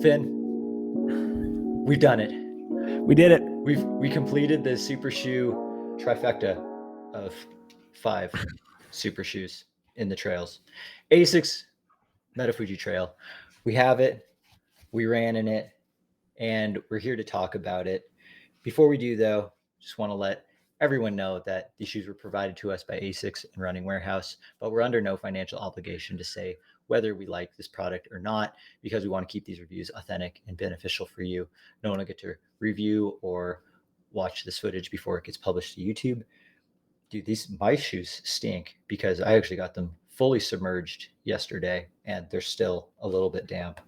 Finn, we've done it. We did it. We completed the super shoe trifecta of 5 super shoes in the trails. Asics Metafuji trail. We have it. We ran in it, and we're here to talk about it. Before we do, though, just want to let everyone know that these shoes were provided to us by Asics and Running Warehouse, but we're under no financial obligation to say whether we like this product or not, because we want to keep these reviews authentic and beneficial for you. No one will get to review or watch this footage before it gets published to YouTube. Dude, my shoes stink because I actually got them fully submerged yesterday and they're still a little bit damp.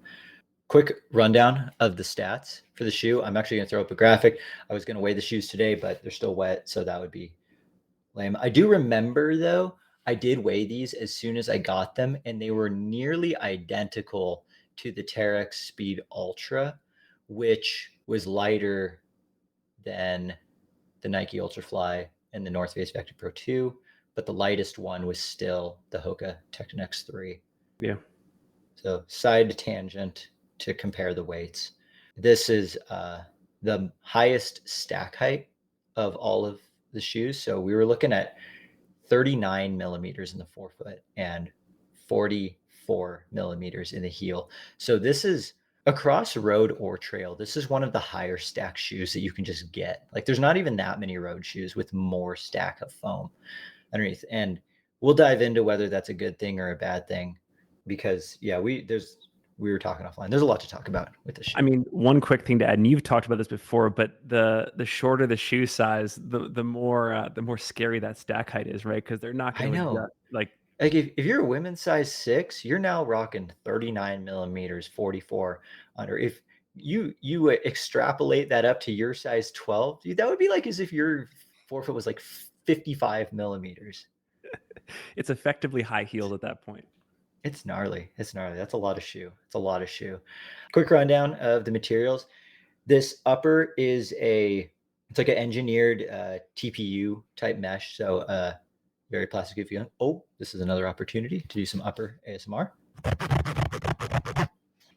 Quick rundown of the stats for the shoe. I'm actually going to throw up a graphic. I was going to weigh the shoes today, but they're still wet, so that would be lame. I do remember, though, I did weigh these as soon as I got them, and they were nearly identical to the Terex Speed Ultra, which was lighter than the Nike Ultrafly and the North Face Vector Pro 2, but the lightest one was still the Hoka Tecton X3. Yeah. So side tangent to compare the weights. This is the highest stack height of all of the shoes. So we were looking at 39 millimeters in the forefoot and 44 millimeters in the heel. So this is across road or trail. This is one of the higher stack shoes that you can just get. Like there's not even that many road shoes with more stack of foam underneath. And we'll dive into whether that's a good thing or a bad thing, because we were talking offline. There's a lot to talk about with this shoe. I mean, one quick thing to add, and you've talked about this before, but the shorter the shoe size, the more scary that stack height is, right? Because they're not going to adjust, like if you're a women's size 6, you're now rocking 39 millimeters, 44 under. If you extrapolate that up to your size 12, dude, that would be like as if your forefoot was like 55 millimeters. It's effectively high heeled at that point. It's gnarly. That's a lot of shoe. Quick rundown of the materials. This upper is it's like an engineered TPU type mesh. So very plastic if you. Oh, this is another opportunity to do some upper ASMR.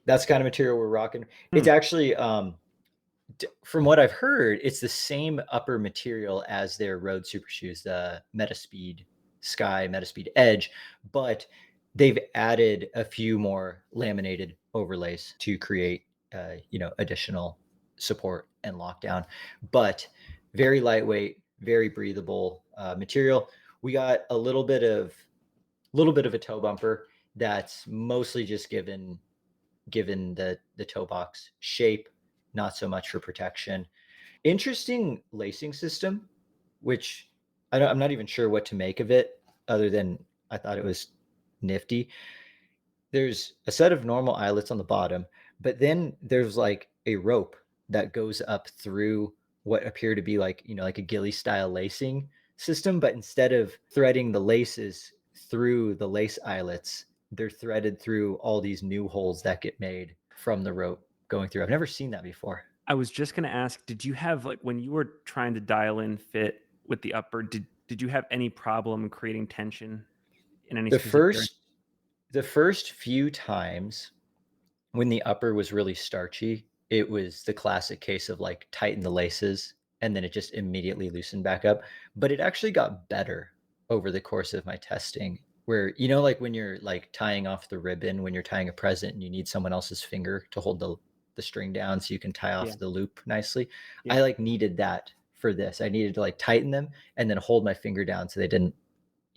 That's the kind of material we're rocking. It's actually, from what I've heard, it's the same upper material as their road super shoes, the Metaspeed Sky, Metaspeed Edge, but they've added a few more laminated overlays to create, additional support and lockdown. But very lightweight, very breathable material. We got a little bit of a toe bumper that's mostly just given the toe box shape, not so much for protection. Interesting lacing system, which I'm not even sure what to make of it, other than I thought it was nifty. There's a set of normal eyelets on the bottom, but then there's like a rope that goes up through what appear to be like a ghillie style lacing system, but instead of threading the laces through the lace eyelets, they're threaded through all these new holes that get made from the rope going through. I've never seen that before. I was just going to ask, did you have, like, when you were trying to dial in fit with the upper, did you have any problem creating tension in any the first few times when the upper was really starchy, it was the classic case of like tighten the laces and then it just immediately loosened back up. But it actually got better over the course of my testing, where like when you're like tying off the ribbon when you're tying a present and you need someone else's finger to hold the string down so you can tie off the loop nicely. I like needed that for this. I needed to like tighten them and then hold my finger down so they didn't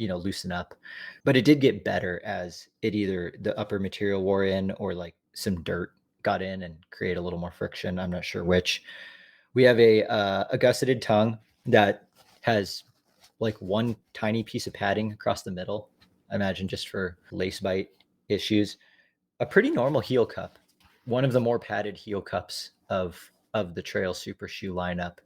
loosen up. But it did get better as it either the upper material wore in or like some dirt got in and create a little more friction. I'm not sure which. We have a gusseted tongue that has like one tiny piece of padding across the middle, I imagine just for lace bite issues. A pretty normal heel cup, one of the more padded heel cups of the trail super shoe lineup.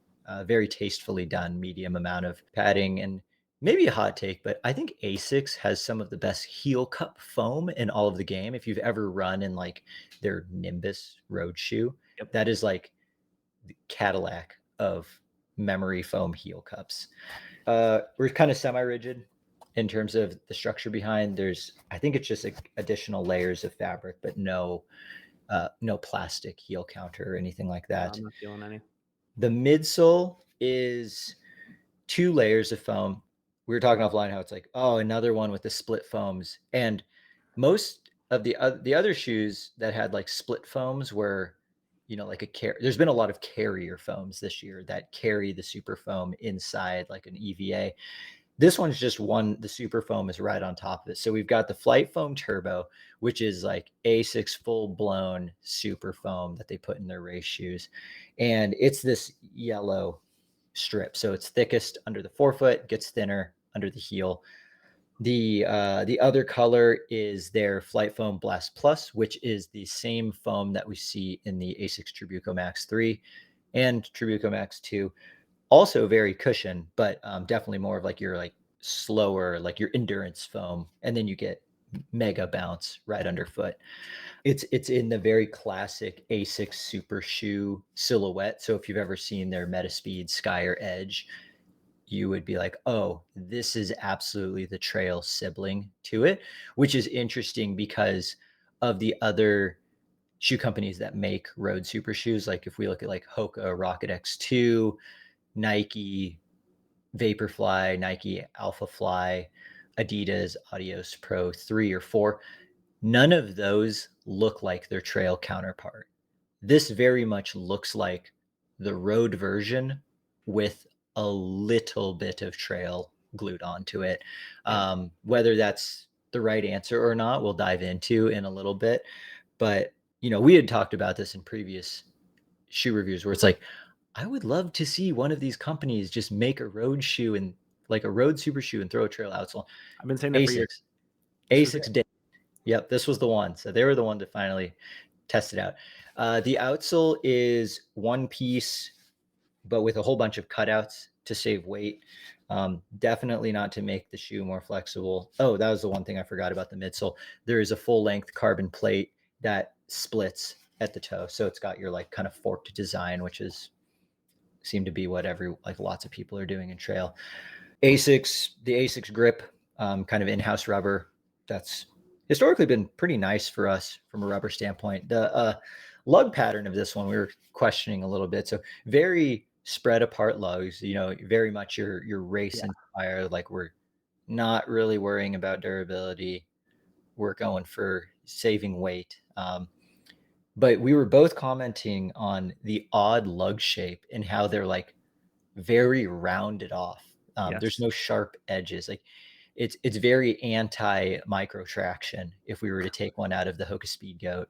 Very tastefully done, medium amount of padding. And maybe a hot take, but I think Asics has some of the best heel cup foam in all of the game. If you've ever run in like their Nimbus road shoe, that is like the Cadillac of memory foam heel cups. We're kind of semi-rigid in terms of the structure behind. I think it's just like additional layers of fabric, but no no plastic heel counter or anything like No, that. I'm not feeling any. The midsole is 2 layers of foam. We were talking offline how it's like, oh, another one with the split foams. And most of the other shoes that had like split foams were, like there's been a lot of carrier foams this year that carry the super foam inside like an EVA. This one's just one, the super foam is right on top of it. So we've got the Flight Foam Turbo, which is like Asics full blown super foam that they put in their race shoes. And it's this yellow strip. So it's thickest under the forefoot, gets thinner under the heel. The other color is their Flight Foam Blast Plus, which is the same foam that we see in the Asics Tribuco Max 3 and Tribuco Max 2. Also very cushion, but definitely more of like your like slower, like your endurance foam, and then you get mega bounce right underfoot. It's in the very classic Asics super shoe silhouette. So if you've ever seen their Metaspeed Sky or Edge, you would be like, oh, this is absolutely the trail sibling to it, which is interesting because of the other shoe companies that make road super shoes. Like if we look at like Hoka Rocket X2, Nike Vaporfly, Nike Alpha Fly, Adidas Adios Pro 3 or 4, none of those look like their trail counterpart. This very much looks like the road version with a little bit of trail glued onto it. Yeah. Whether that's the right answer or not, we'll dive into in a little bit. But, we had talked about this in previous shoe reviews where it's like, I would love to see one of these companies just make a road shoe and like a road super shoe and throw a trail outsole. I've been saying that for years. Asics. This was it. Asics did. Yep, this was the one. So they were the one to finally test it out. The outsole is one piece, but with a whole bunch of cutouts to save weight. Definitely not to make the shoe more flexible. Oh, that was the one thing I forgot about the midsole. There is a full length carbon plate that splits at the toe. So it's got your like kind of forked design, which is seem to be what lots of people are doing in trail. The Asics grip, kind of in-house rubber. That's historically been pretty nice for us from a rubber standpoint. The lug pattern of this one we were questioning a little bit. So very spread apart lugs. Very much your race Yeah. inspired. Like we're not really worrying about durability. We're going for saving weight. But we were both commenting on the odd lug shape and how they're like very rounded off. There's Yes. no sharp edges. Like it's very anti micro traction. If we were to take one out of the Hoka Speed Goat,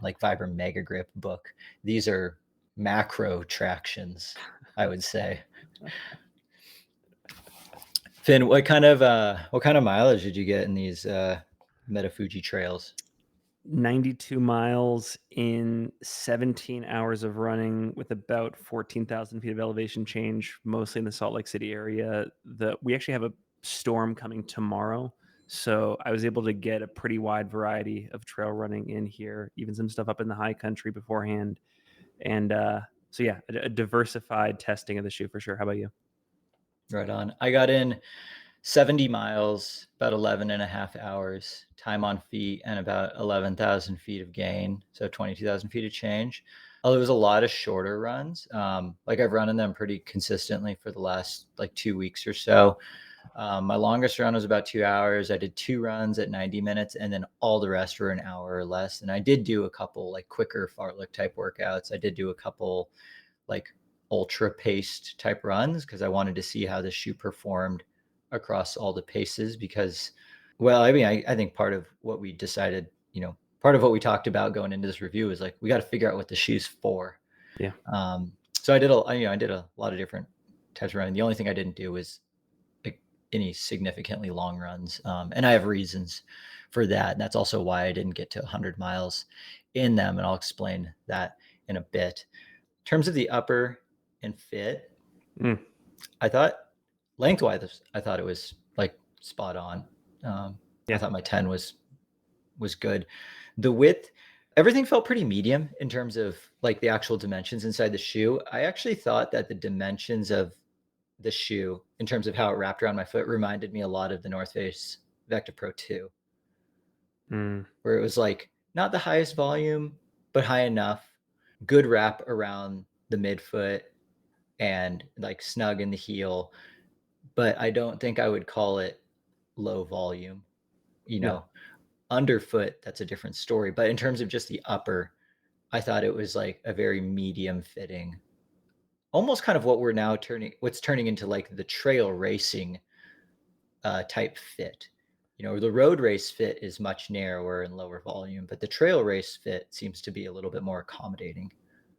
like Vibram Mega Grip book, these are macro tractions, I would say. Finn, what kind of mileage did you get in these Metafuji trails? 92 miles in 17 hours of running with about 14,000 feet of elevation change, mostly in the Salt Lake City area. We actually have a storm coming tomorrow. So I was able to get a pretty wide variety of trail running in here, even some stuff up in the high country beforehand. And so, yeah, a diversified testing of the shoe for sure. How about you? Right on. I got in 70 miles, about 11 and a half hours, time on feet, and about 11,000 feet of gain. So 22,000 feet of change. Although it was a lot of shorter runs. Like I've run in them pretty consistently for the last like 2 weeks or so. My longest run was about 2 hours. I did 2 runs at 90 minutes, and then all the rest were an hour or less. And I did do a couple like quicker fartlek type workouts. I did do a couple like ultra paced type runs because I wanted to see how the shoe performed across all the paces. Because, well, I mean, I think part of what we decided, part of what we talked about going into this review is like we got to figure out what the shoe's for. Yeah. So I did a lot of different types of running. The only thing I didn't do was like any significantly long runs, and I have reasons for that. And that's also why I didn't get to 100 miles in them, and I'll explain that in a bit. In terms of the upper and fit, Mm, I thought lengthwise, I thought it was like spot on. I yeah. thought my 10 was good. The width, everything felt pretty medium in terms of like the actual dimensions inside the shoe. I actually thought that the dimensions of the shoe, in terms of how it wrapped around my foot, reminded me a lot of the North Face Vector Pro 2, Mm, where it was like not the highest volume, but high enough, good wrap around the midfoot and like snug in the heel. But I don't think I would call it low volume. You Yeah. know, underfoot, that's a different story. But in terms of just the upper, I thought it was like a very medium fitting, almost kind of what we're now what's turning into like the trail racing type fit. You know, the road race fit is much narrower and lower volume, but the trail race fit seems to be a little bit more accommodating.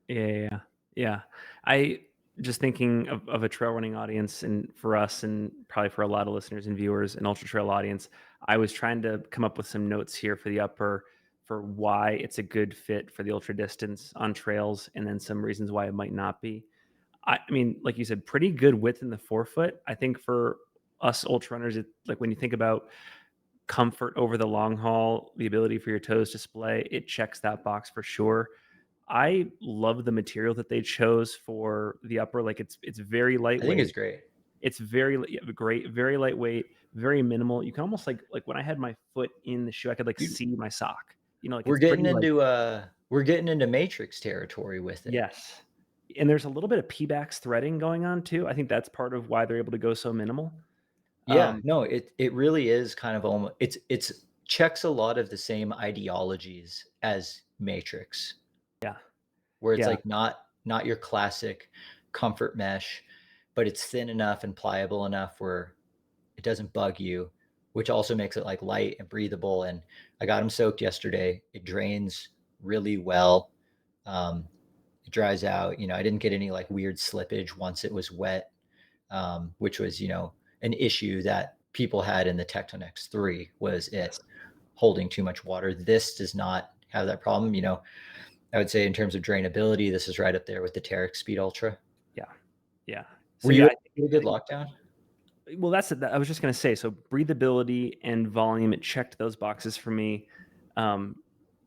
Yeah, yeah, yeah. Yeah. I just thinking of a trail running audience, and for us, and probably for a lot of listeners and viewers, an ultra trail audience, I was trying to come up with some notes here for the upper for why it's a good fit for the ultra distance on trails, and then some reasons why it might not be. I mean, like you said, pretty good width in the forefoot. I think for us ultra runners, it, like when you think about comfort over the long haul, the ability for your toes to splay, it checks that box for sure. I love the material that they chose for the upper. Like it's very I think it's lightweight. great. It's very yeah, great, very lightweight, very minimal. You can almost like when I had my foot in the shoe, I could like Dude, see my sock. You know, like we're it's getting pretty like into Matrix territory with it. yes. And there's a little bit of P-backs threading going on too. I think that's part of why they're able to go so minimal. Yeah, Um, no, it really is kind of almost it's checks a lot of the same ideologies as Matrix, yeah, where it's yeah, like not your classic comfort mesh, but it's thin enough and pliable enough where it doesn't bug you, which also makes it like light and breathable. And I got them soaked yesterday. It drains really well. Um, it dries out. You know, I didn't get any like weird slippage once it was wet, which was, you know, an issue that people had in the Tecton X3 was it yes, holding too much water. This does not have that problem. You know, I would say in terms of drainability, this is right up there with the Terex Speed Ultra. yeah, yeah. So Were you yeah, able to get a I good think lockdown? well, that's it. I was just gonna say, so breathability and volume, it checked those boxes for me. Um,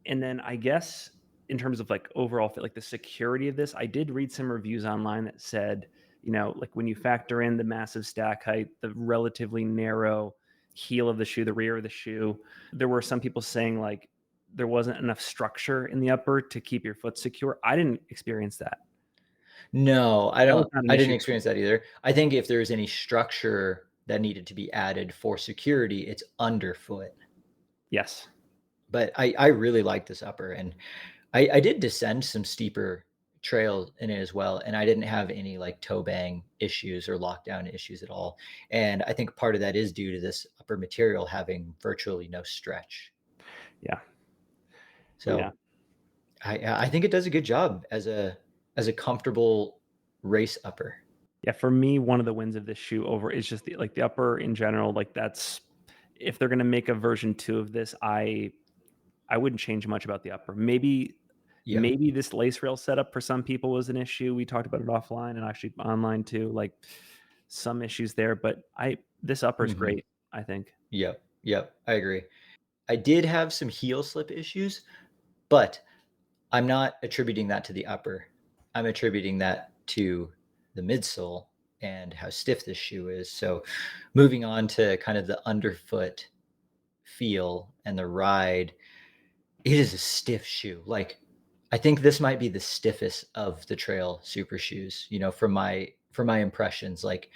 and then I guess in terms of like overall fit, like the security of this, I did read some reviews online that said, you know, like when you factor in the massive stack height, the relatively narrow heel of the shoe, the rear of the shoe, there were some people saying like there wasn't enough structure in the upper to keep your foot secure. I didn't experience that. No, I That was don't. not an I didn't issue for me. experience that either. I think if there's any structure that needed to be added for security, it's underfoot. Yes. But I really like this upper, and I did descend some steeper trails in it as well, and I didn't have any like toe bang issues or lockdown issues at all. And I think part of that is due to this upper material having virtually no stretch. Yeah. Yeah. So I think it does a good job as a comfortable race upper. Yeah, for me, one of the wins of this shoe over is just the like the upper in general. Like that's if they're gonna make a version 2 of this, I wouldn't change much about the upper. Yeah. Maybe this lace rail setup for some people was an issue. We talked about it offline and actually online too, like some issues there. But I this upper is Hmm. great, I think. Yep. Yep. I agree. I did have some heel slip issues, but I'm not attributing that to the upper. I'm attributing that to the midsole and how stiff this shoe is. So, moving on to kind of the underfoot feel and the ride, it is a stiff shoe. Like, I think this might be the stiffest of the trail super shoes, you know, from my impressions. Like,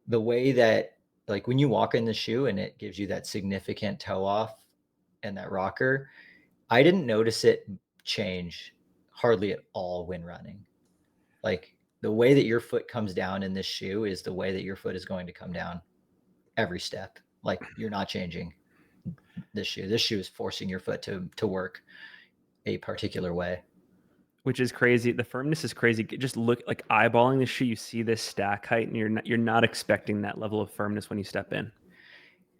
the way that like when you walk in the shoe and it gives you that significant toe off and that rocker, I didn't notice it change hardly at all when running. Like the way that your foot comes down in this shoe is the way that your foot is going to come down every step. Like you're not changing this shoe. This shoe is forcing your foot to work a particular way. Which is crazy. The firmness is crazy. Just look like eyeballing the shoe, you see this stack height, and you're not expecting that level of firmness when you step in.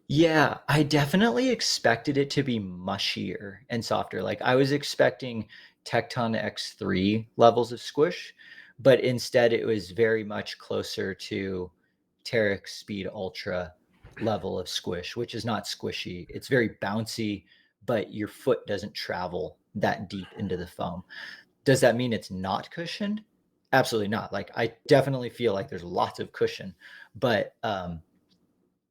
Yeah, I definitely expected it to be mushier and softer. Like I was expecting Tecton X3 levels of squish, but instead it was very much closer to Terex Speed Ultra level of squish, which is not squishy. It's very bouncy, but your foot doesn't travel that deep into the foam. Does that mean it's not cushioned? Absolutely not. Like I definitely feel like there's lots of cushion, but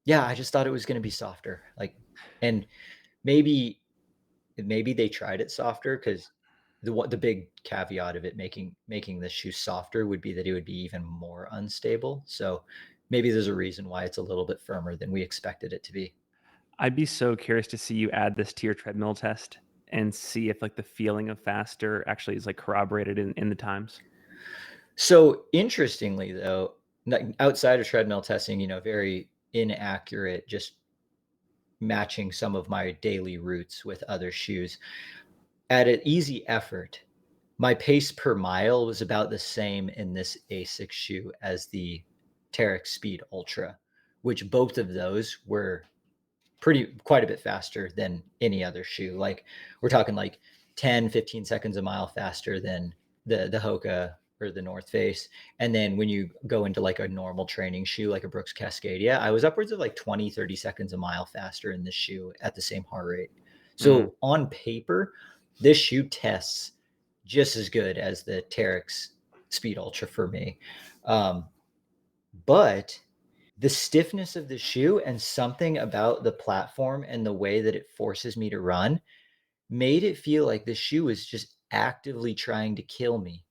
yeah, I just thought it was gonna be softer, like and maybe they tried it softer because the big caveat of it making the shoe softer would be that it would be even more unstable. So maybe there's a reason why it's a little bit firmer than we expected it to be. I'd be so curious to see you add this to your treadmill test and see if like the feeling of faster actually is like corroborated in the times. So interestingly, though, outside of treadmill testing, very inaccurate, just matching some of my daily routes with other shoes. At an easy effort, my pace per mile was about the same in this Asics shoe as the Terex Speed Ultra, which both of those were quite a bit faster than any other shoe. Like we're talking like 10, 15 seconds a mile faster than the Hoka or the North Face. And then when you go into like a normal training shoe, like a Brooks Cascadia, I was upwards of like 20, 30 seconds a mile faster in this shoe at the same heart rate. Mm. So on paper, this shoe tests just as good as the Terex Speed Ultra for me. Um, but the stiffness of the shoe and something about the platform and the way that it forces me to run made it feel like the shoe was just actively trying to kill me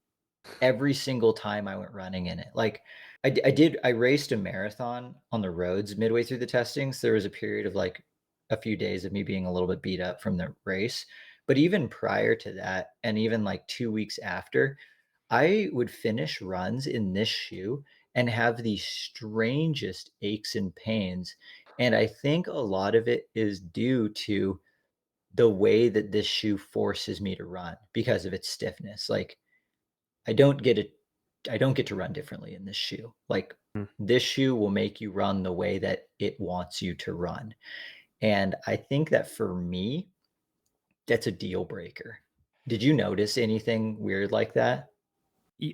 every single time I went running in it. Like I raced a marathon on the roads midway through the testings. There was a period of like a few days of me being a little bit beat up from the race. But even prior to that, and even like 2 weeks after, I would finish runs in this shoe and have the strangest aches and pains. And I think a lot of it is due to the way that this shoe forces me to run because of its stiffness. Like I don't get it I don't get to run differently in this shoe. Like Mm. this shoe will make you run the way that it wants you to run. And I think that for me, that's a deal breaker. Did you notice anything weird like that?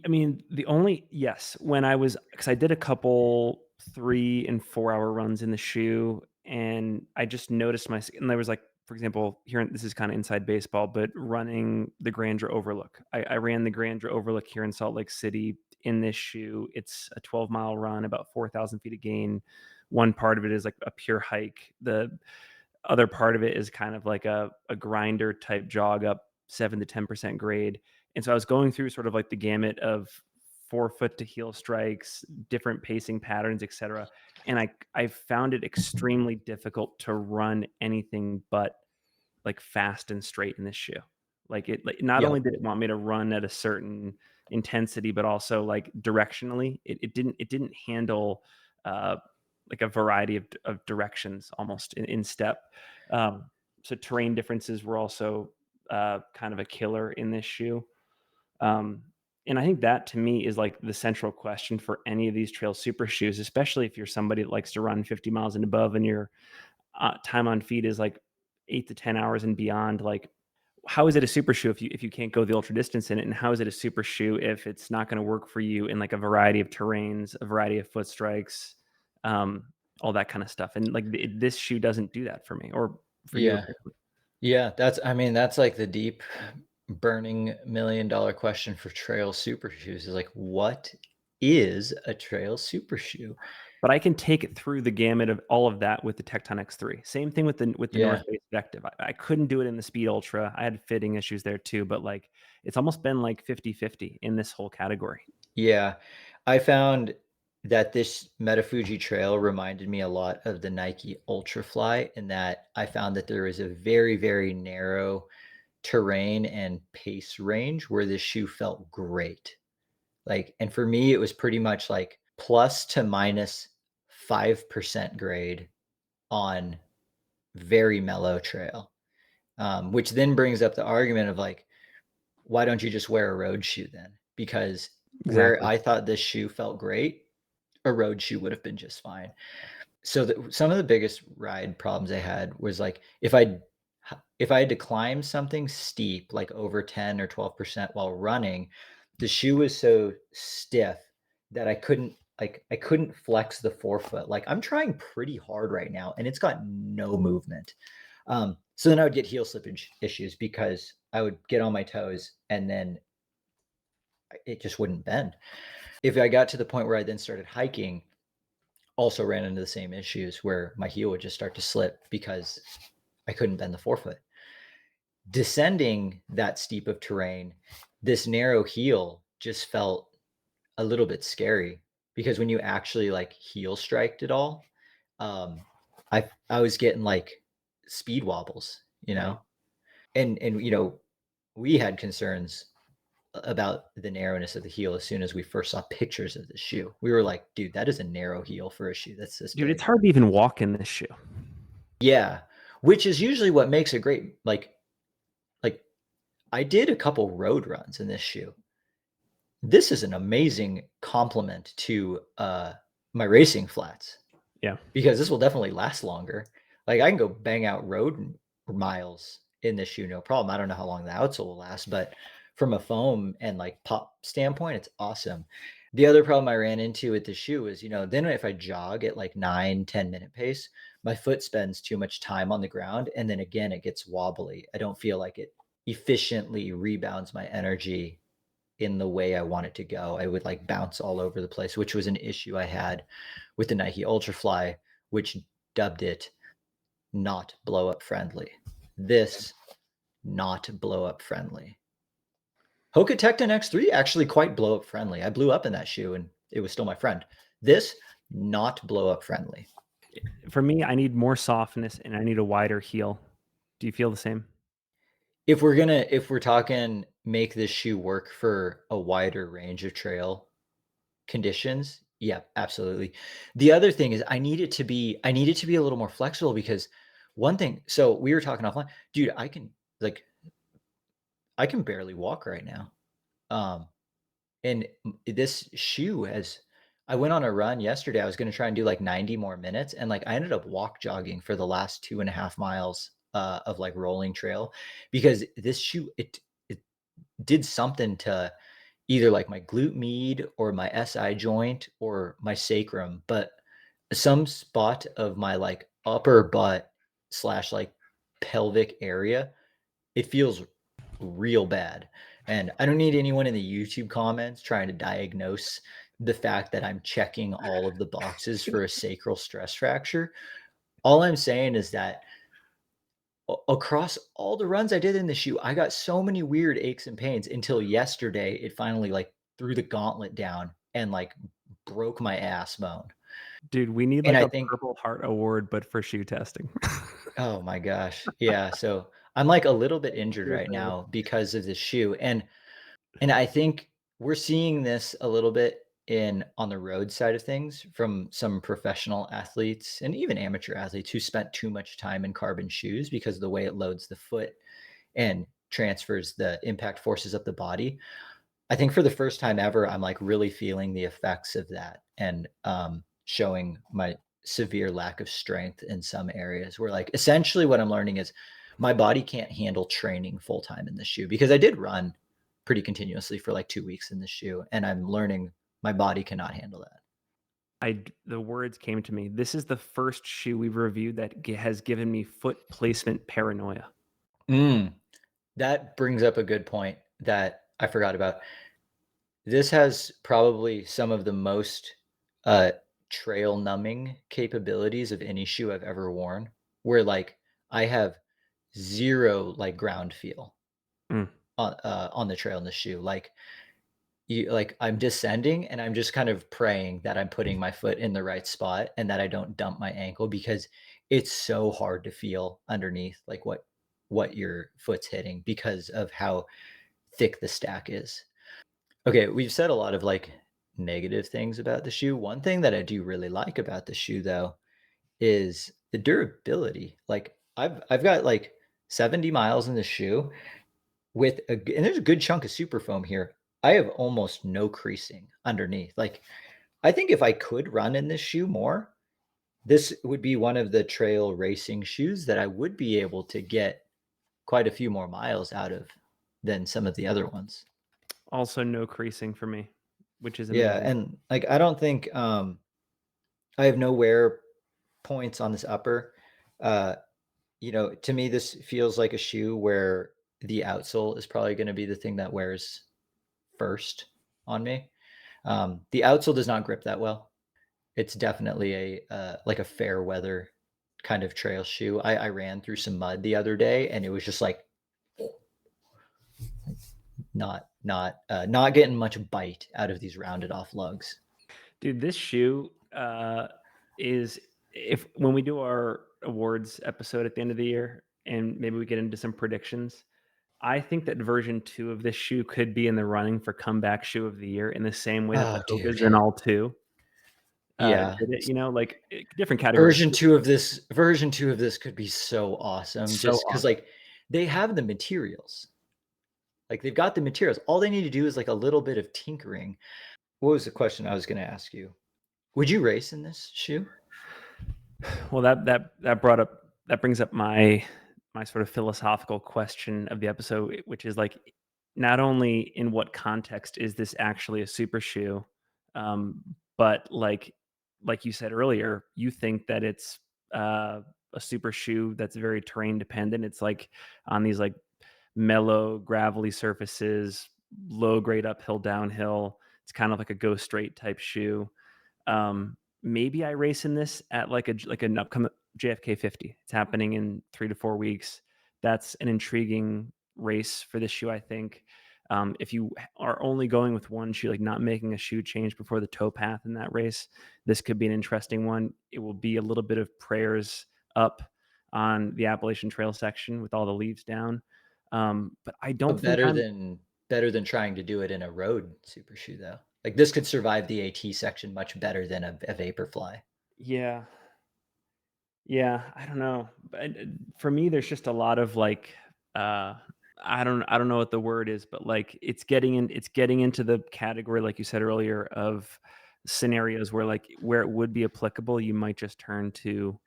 I mean, the only yes, when I was because I did a couple 3 and 4 hour runs in the shoe, and I just noticed and there was like, for example, here this is kind of inside baseball, but running the Grandeur Overlook. I ran the Grandeur Overlook here in Salt Lake City in this shoe. It's a 12-mile run, about 4,000 feet of gain. One part of it is like a pure hike. The other part of it is kind of like a grinder type jog up 7 to 10% grade. And so I was going through sort of like the gamut of forefoot to heel strikes, different pacing patterns, etc. And I found it extremely difficult to run anything but like fast and straight in this shoe. Like not Yep. only did it want me to run at a certain intensity, but also like directionally, it didn't handle uh, like a variety of directions almost in step. Um, so terrain differences were also kind of a killer in this shoe. Um, and I think that to me is like the central question for any of these trail super shoes, especially if you're somebody that likes to run 50 miles and above and your time on feet is like 8 to 10 hours and beyond. Like, how is it a super shoe if you can't go the ultra distance in it? And how is it a super shoe if it's not going to work for you in like a variety of terrains, a variety of foot strikes, um, all that kind of stuff? And like this shoe doesn't do that for me or for you. Yeah. Yeah, that's like the deep burning $1 million question for trail super shoes is like, what is a trail super shoe? But I can take it through the gamut of all of that with the Tecton X3. Same thing with the North Yeah. Face Vective. I couldn't do it in the Speed Ultra. I had fitting issues there too, but like it's almost been like 50-50 in this whole category. Yeah. I found that this Metafuji trail reminded me a lot of the Nike Ultrafly in that I found that there was a very, very narrow terrain and pace range where this shoe felt great. Like, and for me, it was pretty much like plus to minus 5% grade on very mellow trail. Which then brings up the argument of like, why don't you just wear a road shoe then? Because where Exactly. I thought this shoe felt great, a road shoe would have been just fine. So some of the biggest ride problems I had was like if I had to climb something steep, like over 10 or 12% while running, the shoe was so stiff that I couldn't flex the forefoot. Like I'm trying pretty hard right now and it's got no movement. So then I would get heel slippage issues because I would get on my toes and then it just wouldn't bend. If I got to the point where I then started hiking, also ran into the same issues where my heel would just start to slip because I couldn't bend the forefoot. Descending that steep of terrain, this narrow heel just felt a little bit scary because when you actually like heel striked it all, um, I was getting like speed wobbles, you Right. know, and you know we had concerns about the narrowness of the heel as soon as we first saw pictures of the shoe. We were like, dude, that is a narrow heel for a shoe that's this Dude, it's big. hard to even walk in this shoe. Yeah, which is usually what makes a great like I did a couple road runs in this shoe. This is an amazing complement to my racing flats Yeah. because this will definitely last longer. Like I can go bang out road miles in this shoe, no problem. I don't know how long the outsole will last, but from a foam and like pop standpoint, it's awesome. The other problem I ran into with the shoe is, then if I jog at like 9, 10 minute pace, my foot spends too much time on the ground. And then again, it gets wobbly. I don't feel like it efficiently rebounds my energy in the way I want it to go. I would like bounce all over the place, which was an issue I had with the Nike Ultrafly, which dubbed it not blow up friendly. This not blow up friendly. Hoka Tecton X3 actually quite blow up friendly. I blew up in that shoe and it was still my friend. This not blow up friendly. For me, I need more softness and I need a wider heel. Do you feel the same? If we're talking make this shoe work for a wider range of trail conditions, yeah, absolutely. The other thing is I need it to be a little more flexible because one thing, so we were talking offline, dude, like I can barely walk right now. Um and this shoe has I went on a run yesterday. I was going to try and do like 90 more minutes and like I ended up walk jogging for the last 2.5 miles of like rolling trail because this shoe it did something to either like my glute med or my SI joint or my sacrum, but some spot of my like upper butt slash like pelvic area, it feels real bad. And I don't need anyone in the YouTube comments trying to diagnose the fact that I'm checking all of the boxes for a sacral stress fracture. All I'm saying is that across all the runs I did in the shoe, I got so many weird aches and pains until yesterday. It finally like threw the gauntlet down and like broke my ass bone. Dude, we need And like I a think, Purple Heart award, but for shoe testing. oh my gosh, yeah. So I'm like a little bit injured right Seriously. now because of this shoe, and I think we're seeing this a little bit in on the road side of things from some professional athletes and even amateur athletes who spent too much time in carbon shoes because of the way it loads the foot and transfers the impact forces up the body. I think for the first time ever, I'm like really feeling the effects of that and showing my severe lack of strength in some areas where like essentially what I'm learning is my body can't handle training full time in the shoe because I did run pretty continuously for like 2 weeks in the shoe and I'm learning my body cannot handle that. The words came to me. This is the first shoe we've reviewed that has given me foot placement paranoia. Mm, that brings up a good point that I forgot about. This has probably some of the most, uh, trail numbing capabilities of any shoe I've ever worn, where, like, I have 0, like, ground feel Mm. on the trail in the shoe, I'm descending, and I'm just kind of praying that I'm putting my foot in the right spot and that I don't dump my ankle because it's so hard to feel underneath, like, what your foot's hitting because of how thick the stack is. Okay, we've said a lot of like negative things about the shoe. One thing that I do really like about the shoe though is the durability. Like I've got like 70 miles in the shoe with and there's a good chunk of super foam here. I have almost no creasing underneath. Like I think if I could run in this shoe more, this would be one of the trail racing shoes that I would be able to get quite a few more miles out of than some of the other ones. Also, no creasing for me, which is Yeah, amazing. and like I don't think I have no wear points on this upper. Uh, to me, this feels like a shoe where the outsole is probably going to be the thing that wears first on me. The outsole does not grip that well. It's definitely like a fair weather kind of trail shoe. I ran through some mud the other day, and it was just like not getting much bite out of these rounded off lugs. Dude, this shoe is if when we do our awards episode at the end of the year and maybe we get into some predictions, I think that version 2 of this shoe could be in the running for comeback shoe of the year in the same way that the Oh, dude. Hoka's and all 2 Yeah. did it, like different category. Version 2 of this could be so awesome So just because awesome. like they have the materials. Like they've got the materials. All they need to do is like a little bit of tinkering. What was the question I was going to ask you? Would you race in this shoe? Well, that brings up my sort of philosophical question of the episode, which is like, not only in what context is this actually a super shoe, um, but like you said earlier, you think that it's a super shoe that's very terrain dependent. It's like on these like mellow, gravelly surfaces, low grade uphill, downhill. It's kind of like a go straight type shoe. Maybe I race in this at like an upcoming JFK 50. It's happening in 3 to 4 weeks. That's an intriguing race for this shoe, I think. If you are only going with one shoe, like not making a shoe change before the toe path in that race, this could be an interesting one. It will be a little bit of prayers up on the Appalachian Trail section with all the leaves down. But I don't But think I'm. better than trying to do it in a road super shoe though. Like this could survive the AT section much better than a Vaporfly. Yeah, yeah, I don't know. But for me, there's just a lot of like, uh, I don't know what the word is, but like it's getting into the category, like you said earlier, of scenarios where like where it would be applicable, you might just turn to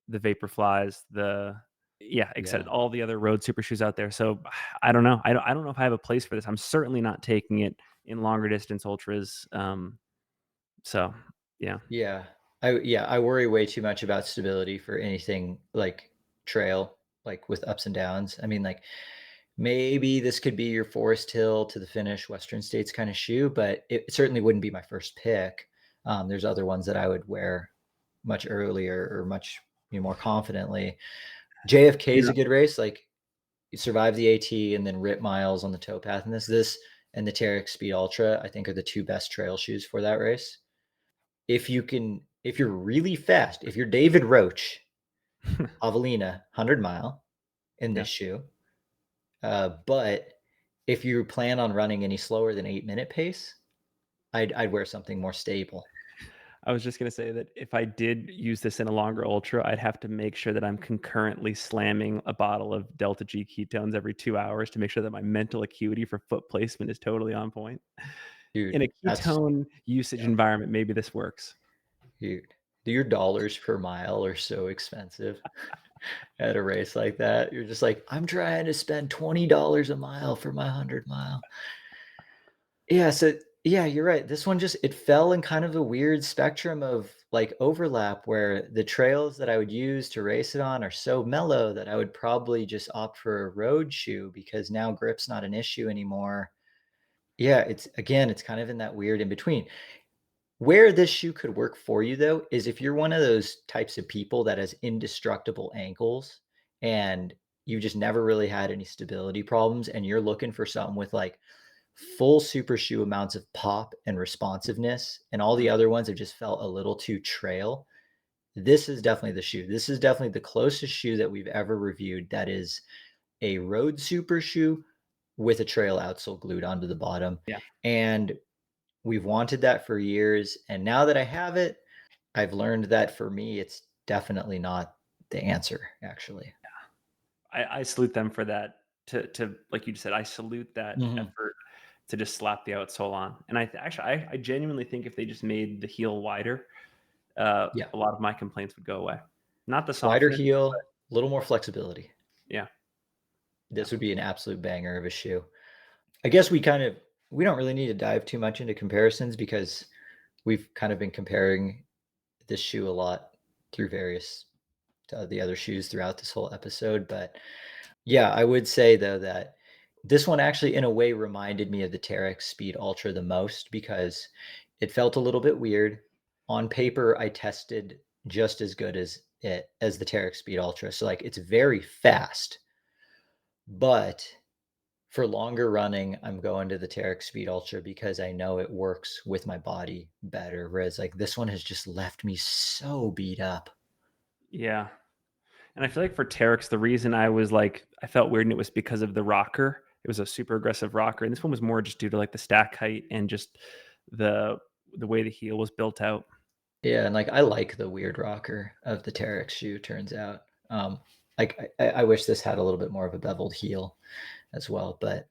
the Vaporflies, the yeah, except Yeah. all the other road super shoes out there. So I don't know. I don't know if I have a place for this. I'm certainly not taking it in longer distance ultras. So yeah, Yeah. I worry way too much about stability for anything like trail, like with ups and downs. I mean, like maybe this could be your Forest Hill to the finish Western States kind of shoe, but it certainly wouldn't be my first pick. There's other ones that I would wear much earlier or much more confidently. JFK is yeah. a good race. Like you survive the AT and then rip miles on the towpath. And this and the Terex Speed Ultra, I think, are the two best trail shoes for that race. If you're really fast, if you're David Roach, Javelina, 100 mile in Yeah. this shoe. But if you plan on running any slower than 8 minute pace, I'd wear something more stable. I was just gonna say that if I did use this in a longer ultra, I'd have to make sure that I'm concurrently slamming a bottle of Delta G ketones every 2 hours to make sure that my mental acuity for foot placement is totally on point. In Dude, a that's ketone usage yeah, environment, maybe this works. dude. Your dollars per mile are so expensive at a race like that. You're just like, I'm trying to spend $20 a mile for my 100 mile. Yeah, so yeah, you're right. This one just it fell in kind of a weird spectrum of like overlap where the trails that I would use to race it on are so mellow that I would probably just opt for a road shoe because now grip's not an issue anymore. Yeah, it's again, it's kind of in that weird in between. Where this shoe could work for you though is if you're one of those types of people that has indestructible ankles and you just never really had any stability problems and you're looking for something with like full super shoe amounts of pop and responsiveness, and all the Mm, other ones have just felt a little too trail. This is definitely the shoe. This is definitely the closest shoe that we've ever reviewed that is a road super shoe with a trail outsole glued onto the bottom. yeah. And we've wanted that for years. And now that I have it, I've learned that for me, it's definitely not the answer, actually. I salute them for that. To like you just said, I salute that Mhm. effort to just slap the outsole on. And actually I genuinely think if they just made the heel wider, Yeah. a lot of my complaints would go away. Not the Wider softness, but heel, a little more flexibility. yeah, yeah. This would be an absolute banger of a shoe. I guess we don't really need to dive too much into comparisons because we've kind of been comparing this shoe a lot through various the other shoes throughout this whole episode. But yeah, I would say though that this one actually in a way reminded me of the Terex Speed Ultra the most because it felt a little bit weird. On paper, I tested just as good as the Terex Speed Ultra. So like it's very fast, but For longer running, I'm going to the Terex Speed Ultra because I know it works with my body better, whereas, like, this one has just left me so beat up. Yeah. And I feel like for Terex, the reason I was like, I felt weird and it was because of the rocker. It was a super aggressive rocker. And this one was more just due to like the stack height and just the the way the heel was built out. Yeah, and, like, I like the weird rocker of the Terex shoe, turns out. Like, I wish this had a little bit more of a beveled heel as well, but,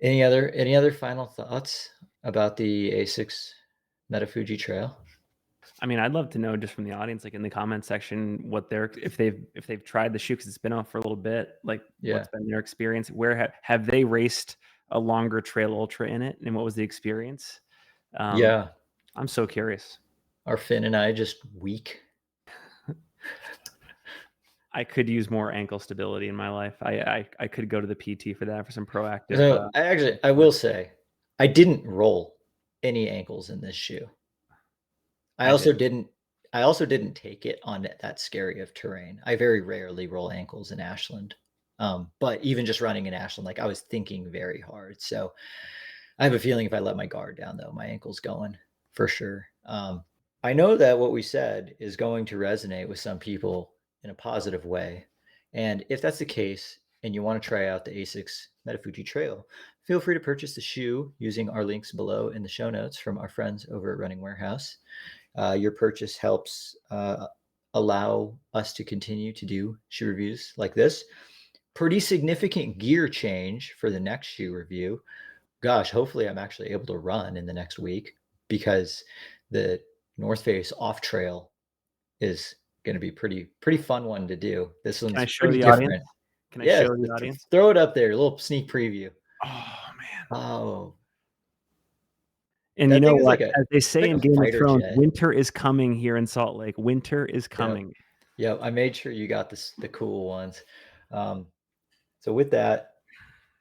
any other final thoughts about the Asics Metafuji Trail? I mean, I'd love to know just from the audience, like in the comment section, what their if they've tried the shoe because it's been out for a little bit, like Yeah. what's been their experience? Where have they raced a longer trail ultra in it, and what was the experience? Um, Yeah. I'm so curious. Are Finn and I just weak? I could use more ankle stability in my life. I could go to the PT for that for some proactive. So, I will Work. say, I didn't roll any ankles in this shoe. I I did. also didn't I also didn't take it on that scary of terrain. I very rarely roll ankles in Ashland. But even just running in Ashland, like, I was thinking very hard. So, I have a feeling if I let my guard down, though, my ankle's going for sure. I know that what we said is going to resonate with some people in a positive way. And if that's the case, and you want to try out the Asics Metafuji Trail, feel free to purchase the shoe using our links below in the show notes from our friends over at Running Warehouse. Your purchase helps allow us to continue to do shoe reviews like this. Pretty significant gear change for the next shoe review. Gosh, hopefully I'm actually able to run in the next week because the North Face off trail is going to be pretty fun one to do. This Can I one's show pretty the audience? different. Can I Yes, show the audience? throw it up there, a little sneak preview. Oh man. Oh, And you that know thing is what? like a As they it's say like in a Game of fighter Thrones, jet. winter is coming here in Salt Lake. Winter is Yep. coming. Yep. I made sure you got the cool ones. Um, so with that,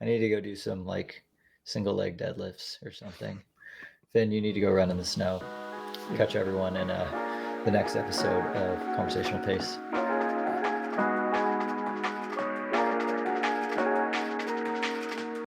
I need to go do some like single leg deadlifts or something. Then you need to go run in the snow. Yeah. Catch everyone in the next episode of Conversational Pace.